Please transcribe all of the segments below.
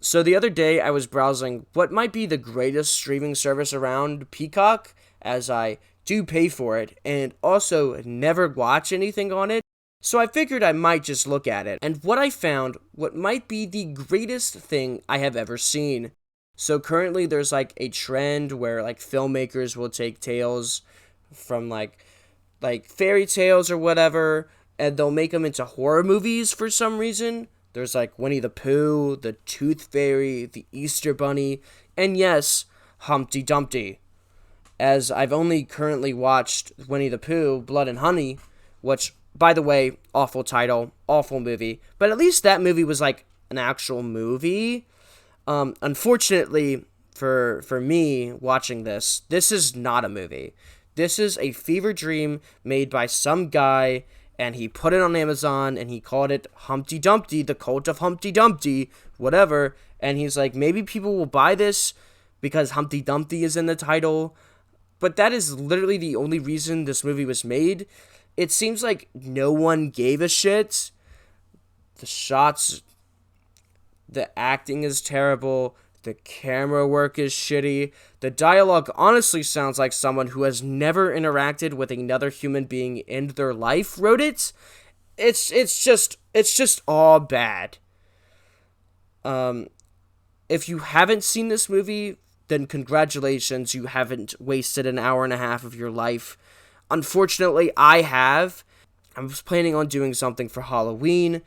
So the other day I was browsing what might be the greatest streaming service around, Peacock, as I do pay for it and also never watch anything on it. So I figured I might just look at it. And what I found, what might be the greatest thing I have ever seen. So currently there's like a trend where like filmmakers will take tales from like fairy tales or whatever, and they'll make them into horror movies for some reason. There's like Winnie the Pooh, the Tooth Fairy, the Easter Bunny, and yes, Humpty Dumpty. As I've only currently watched Winnie the Pooh, Blood and Honey, which, by the way, awful title, awful movie, but at least that movie was like an actual movie. Unfortunately, for me watching this is not a movie. This is a fever dream made by some guy, and he put it on Amazon, and he called it Humpty Dumpty, the Cult of Humpty Dumpty, whatever. And he's like, maybe people will buy this because Humpty Dumpty is in the title. But that is literally the only reason this movie was made. It seems like no one gave a shit. The shots, the acting is terrible. The camera work is shitty. The dialogue honestly sounds like someone who has never interacted with another human being in their life wrote it. It's just all bad. If you haven't seen this movie, then congratulations, you haven't wasted an hour and a half of your life. Unfortunately, I have. I was planning on doing something for Halloween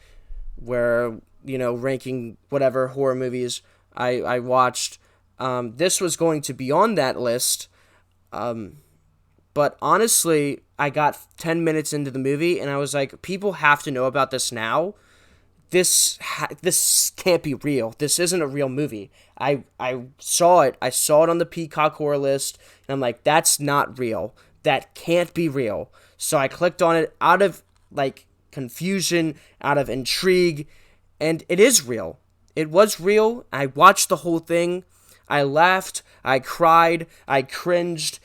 where, ranking whatever horror movies I watched. This was going to be on that list. But honestly, I got 10 minutes into the movie and I was like, people have to know about this now. This can't be real. This isn't a real movie. I saw it. I saw it on the Peacock horror list, and I'm like, that's not real. That can't be real. So I clicked on it out of like confusion, out of intrigue, and it is real. It was real. I watched the whole thing. I laughed. I cried. I cringed,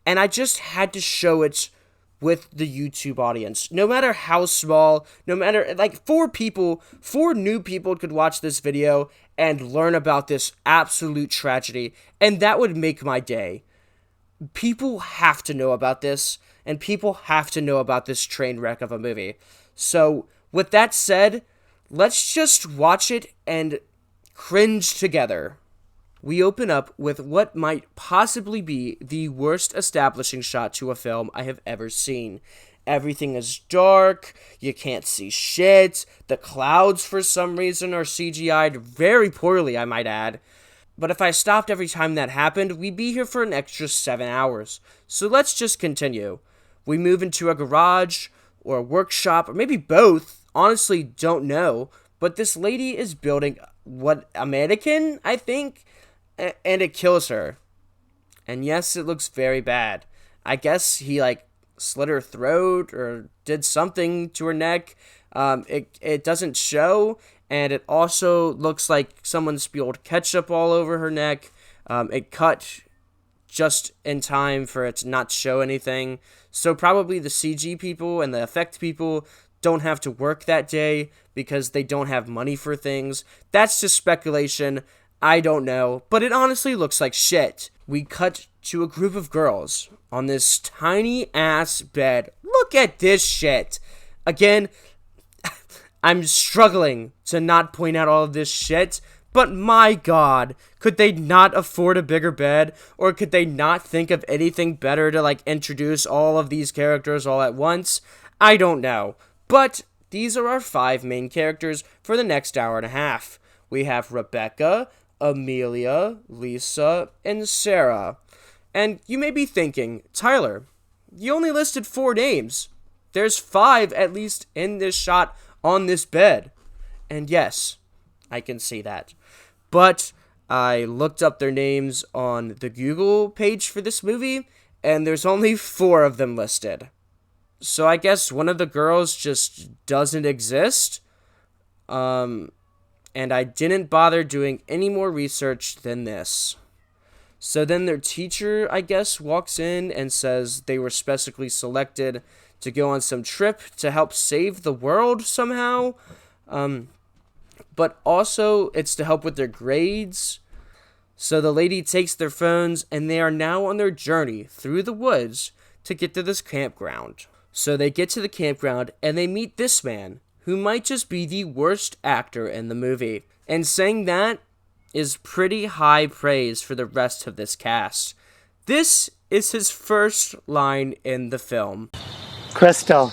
and I just had to show it with the YouTube audience. No matter how small, no matter, like, four new people could watch this video and learn about this absolute tragedy, and that would make my day. People have to know about this, and people have to know about this train wreck of a movie. So, with that said, let's just watch it and cringe together. We open up with what might possibly be the worst establishing shot to a film I have ever seen. Everything is dark, you can't see shit, the clouds for some reason are CGI'd very poorly, I might add. But if I stopped every time that happened, we'd be here for an extra 7 hours. So let's just continue. We move into a garage, or a workshop, or maybe both, honestly don't know, but this lady is building, a mannequin, I think? And it kills her. And yes, it looks very bad. I guess he, slit her throat or did something to her neck. It doesn't show, and it also looks like someone spilled ketchup all over her neck. It cut just in time for it to not show anything. So probably the CG people and the effect people don't have to work that day because they don't have money for things. That's just speculation. I don't know, but it honestly looks like shit. We cut to a group of girls on this tiny ass bed. Look at this shit. Again, I'm struggling to not point out all of this shit, but my god, could they not afford a bigger bed? Or could they not think of anything better to introduce all of these characters all at once? I don't know. But these are our 5 main characters for the next hour and a half. We have Rebecca, Amelia, Lisa, and Sarah. And you may be thinking, Tyler, you only listed 4 names. There's 5 at least in this shot on this bed. And yes, I can see that. But I looked up their names on the Google page for this movie, and there's only 4 of them listed. So I guess one of the girls just doesn't exist. And I didn't bother doing any more research than this. So then their teacher, I guess, walks in and says they were specially selected to go on some trip to help save the world somehow. but also it's to help with their grades. So the lady takes their phones, and they are now on their journey through the woods to get to this campground. So they get to the campground, and they meet this man, who might just be the worst actor in the movie. And saying that is pretty high praise for the rest of this cast. This is his first line in the film. Crystal.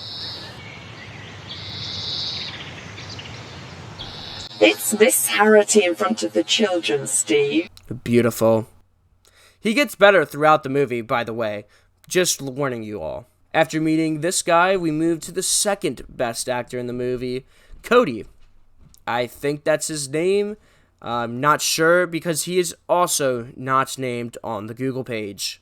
It's Miss Harrity in front of the children, Steve. Beautiful. He gets better throughout the movie, by the way. Just warning you all. After meeting this guy, we move to the second best actor in the movie, Cody. I think that's his name. I'm not sure because he is also not named on the Google page.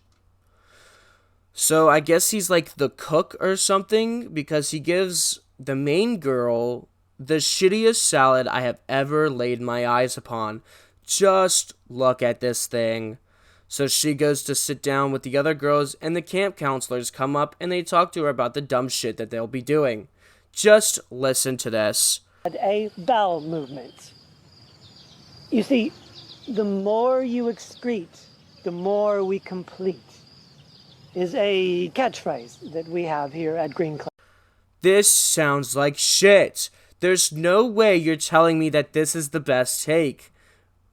So I guess he's like the cook or something because he gives the main girl the shittiest salad I have ever laid my eyes upon. Just look at this thing. So she goes to sit down with the other girls, and the camp counselors come up and they talk to her about the dumb shit that they'll be doing. Just listen to this. A bowel movement. You see, the more you excrete, the more we complete, is a catchphrase that we have here at Green Club. This sounds like shit. There's no way you're telling me that this is the best take.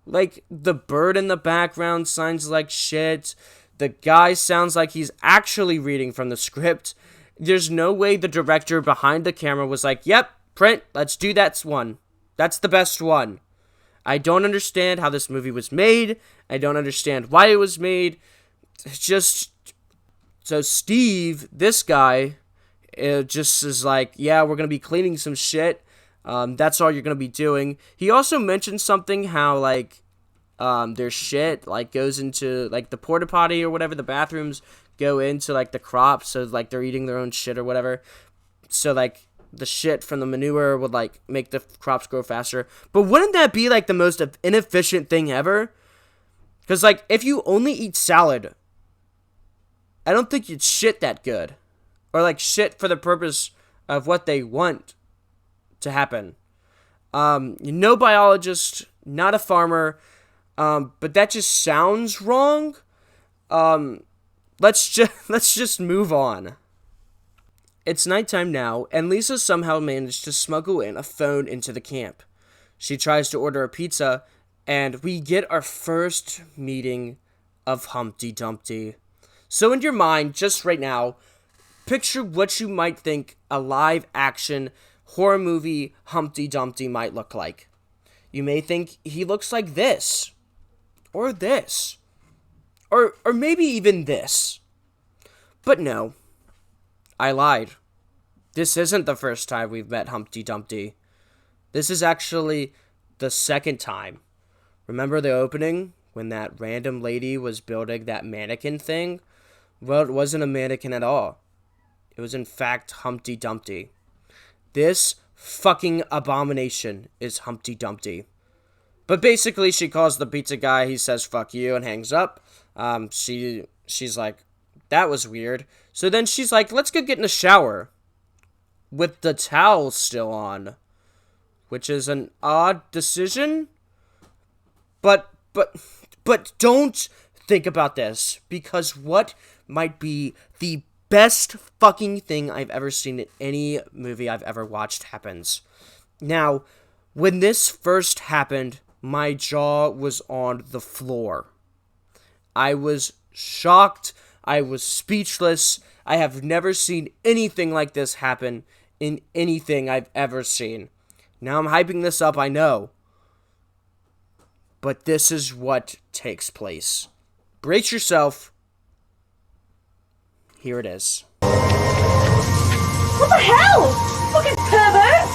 Like, the bird in the background sounds like shit. The guy sounds like he's actually reading from the script. There's no way the director behind the camera was like, yep, print, let's do that one. That's the best one. I don't understand how this movie was made. I don't understand why it was made. It's just... So Steve, this guy, just is like, yeah, we're going to be cleaning some shit. That's all you're going to be doing. He also mentioned something how, like, their shit, like, goes into, like, the porta potty or whatever, the bathrooms go into, like, the crops, so, like, they're eating their own shit or whatever. So, like, the shit from the manure would, like, make the crops grow faster. But wouldn't that be, like, the most inefficient thing ever? Because, like, if you only eat salad, I don't think you'd shit that good. Or, like, shit for the purpose of what they want to happen. No biologist, not a farmer, but that just sounds wrong. Let's just move on. It's nighttime now, and Lisa somehow managed to smuggle in a phone into the camp. She tries to order a pizza, and we get our first meeting of Humpty Dumpty. So in your mind, just right now, picture what you might think a live-action horror movie Humpty Dumpty might look like. You may think he looks like this, or this, or maybe even this. But no, I lied. This isn't the first time we've met Humpty Dumpty. This is actually the second time. Remember the opening when that random lady was building that mannequin thing? Well, it wasn't a mannequin at all. It was in fact Humpty Dumpty. This fucking abomination is Humpty Dumpty. But basically, she calls the pizza guy, he says, fuck you, and hangs up. She's like, that was weird. So then she's like, let's go get in the shower. With the towel still on. Which is an odd decision. But don't think about this. Because what might be the best fucking thing I've ever seen in any movie I've ever watched happens. Now, when this first happened, my jaw was on the floor. I was shocked. I was speechless. I have never seen anything like this happen in anything I've ever seen. Now I'm hyping this up, I know. But this is what takes place. Brace yourself. Here it is. What the hell? Fucking pervert!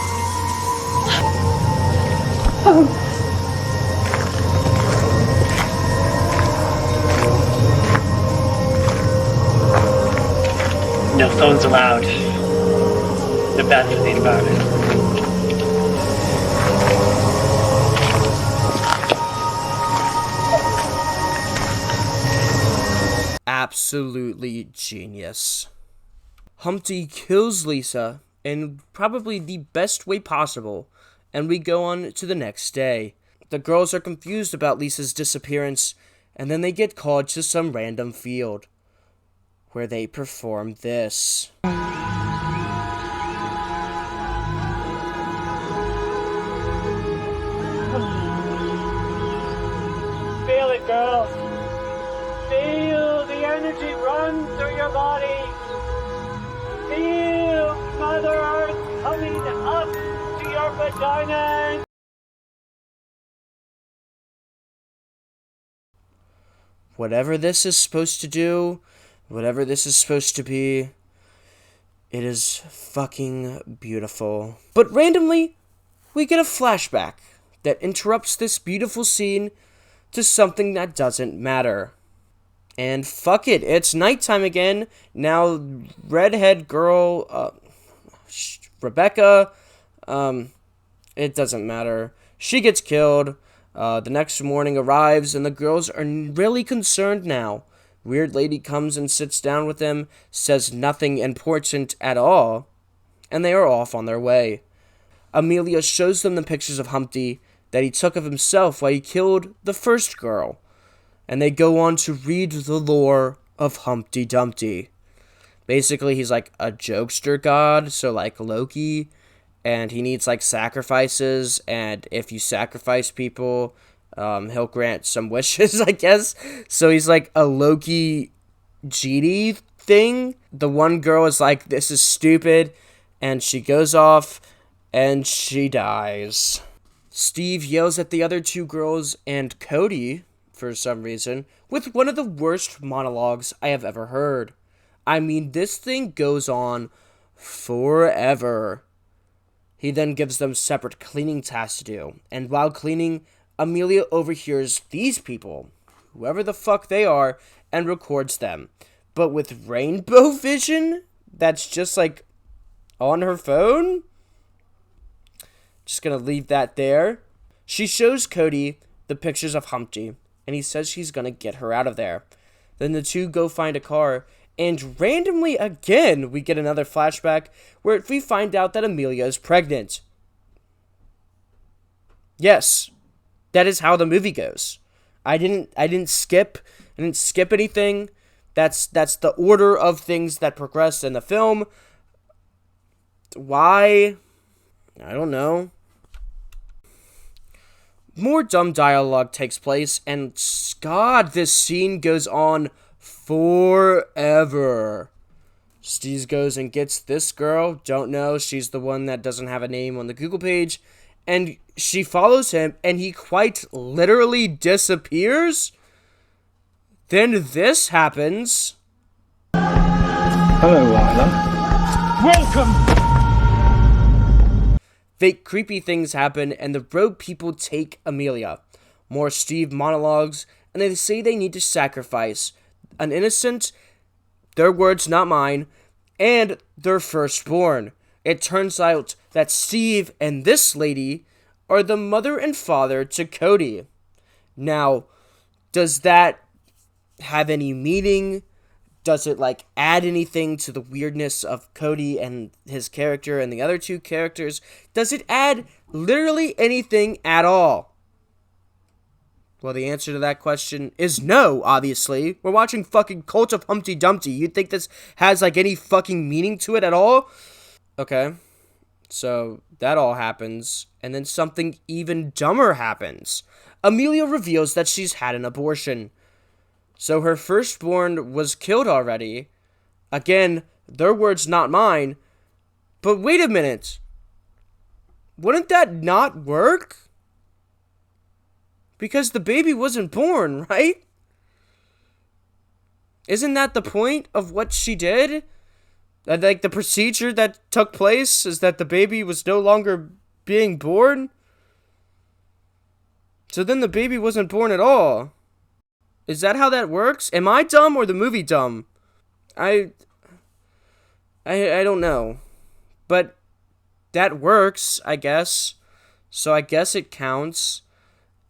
Oh. No phones allowed. They're bad for the environment. Absolutely genius. Humpty kills Lisa in probably the best way possible, and we go on to the next day. The girls are confused about Lisa's disappearance, and then they get called to some random field, where they perform this. Feel it, girls. Feel the energy run through your body. Feel Mother Earth coming up to your vagina. Whatever this is supposed to do, whatever this is supposed to be, it is fucking beautiful. But randomly, we get a flashback that interrupts this beautiful scene to something that doesn't matter. And fuck it, it's nighttime again. Now, redhead girl, Rebecca, it doesn't matter. She gets killed. The next morning arrives, and the girls are really concerned now. Weird lady comes and sits down with them, says nothing important at all, and they are off on their way. Amelia shows them the pictures of Humpty that he took of himself while he killed the first girl, and they go on to read the lore of Humpty Dumpty. Basically, he's like a jokester god, so like Loki, and he needs like sacrifices, and if you sacrifice people, he'll grant some wishes, I guess. So he's like a Loki genie thing. The one girl is like, this is stupid, and she goes off and she dies. Steve yells at the other two girls and Cody, for some reason, with one of the worst monologues I have ever heard. I mean, this thing goes on forever. He then gives them separate cleaning tasks to do, and while cleaning, Amelia overhears these people, whoever the fuck they are, and records them. But with rainbow vision, that's just like on her phone? Just gonna leave that there. She shows Cody the pictures of Humpty, and he says she's gonna get her out of there. Then the two go find a car, and randomly again, we get another flashback where we find out that Amelia is pregnant. Yes, that is how the movie goes. I didn't skip anything. That's the order of things that progress in the film. Why? I don't know. More dumb dialogue takes place, and God, this scene goes on forever. Steve goes and gets this girl, don't know, she's the one that doesn't have a name on the Google page, and she follows him, and he quite literally disappears. Then this happens. Hello, Lila. Welcome! Fake creepy things happen, and the road people take Amelia. More Steve monologues, and they say they need to sacrifice an innocent, their words not mine, and their firstborn. It turns out that Steve and this lady are the mother and father to Cody. Now, does that have any meaning? Does it, like, add anything to the weirdness of Cody and his character and the other two characters? Does it add literally anything at all? Well, the answer to that question is no, obviously. We're watching fucking Cult of Humpty Dumpty. You'd think this has, like, any fucking meaning to it at all? Okay. So, that all happens. And then something even dumber happens. Amelia reveals that she's had an abortion. So her firstborn was killed already. Again, their words, not mine. But wait a minute. Wouldn't that not work? Because the baby wasn't born, right? Isn't that the point of what she did? That, like, the procedure that took place is that the baby was no longer being born? So then the baby wasn't born at all. Is that how that works? Am I dumb or the movie dumb? I don't know. But that works, I guess. So I guess it counts.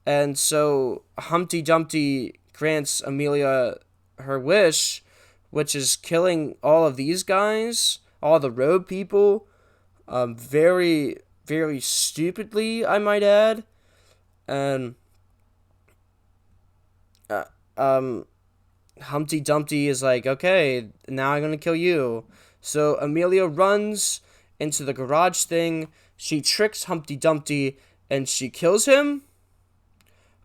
And so Humpty Dumpty grants Amelia her wish, which is killing all of these guys, all the road people. Very very stupidly, I might add. And uh, um, Humpty Dumpty is like, okay, now I'm gonna kill you. So Amelia runs into the garage thing. She tricks Humpty Dumpty and she kills him.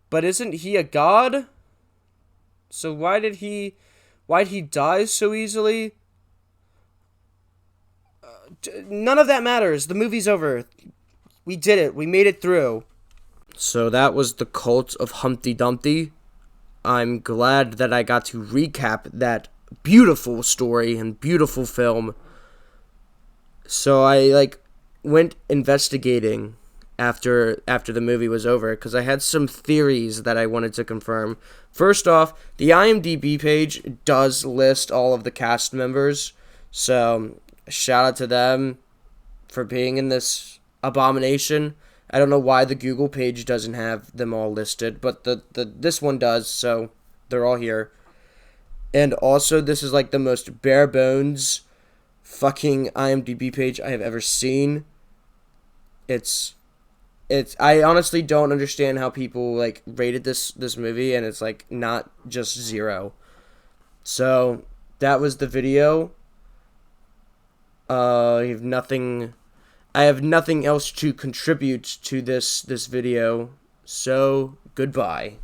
But isn't he a god? So why'd he die so easily? None of that matters. The movie's over. We did it. We made it through. So that was the cult of Humpty Dumpty. I'm glad that I got to recap that beautiful story and beautiful film. So I went investigating after the movie was over because I had some theories that I wanted to confirm. First off, the IMDb page does list all of the cast members. So shout out to them for being in this abomination. I don't know why the Google page doesn't have them all listed, but this one does, so they're all here. And also, this is like the most bare bones fucking IMDb page I have ever seen. I honestly don't understand how people like rated this movie, and it's like not just 0. So that was the video. I have nothing else to contribute to this video, so goodbye.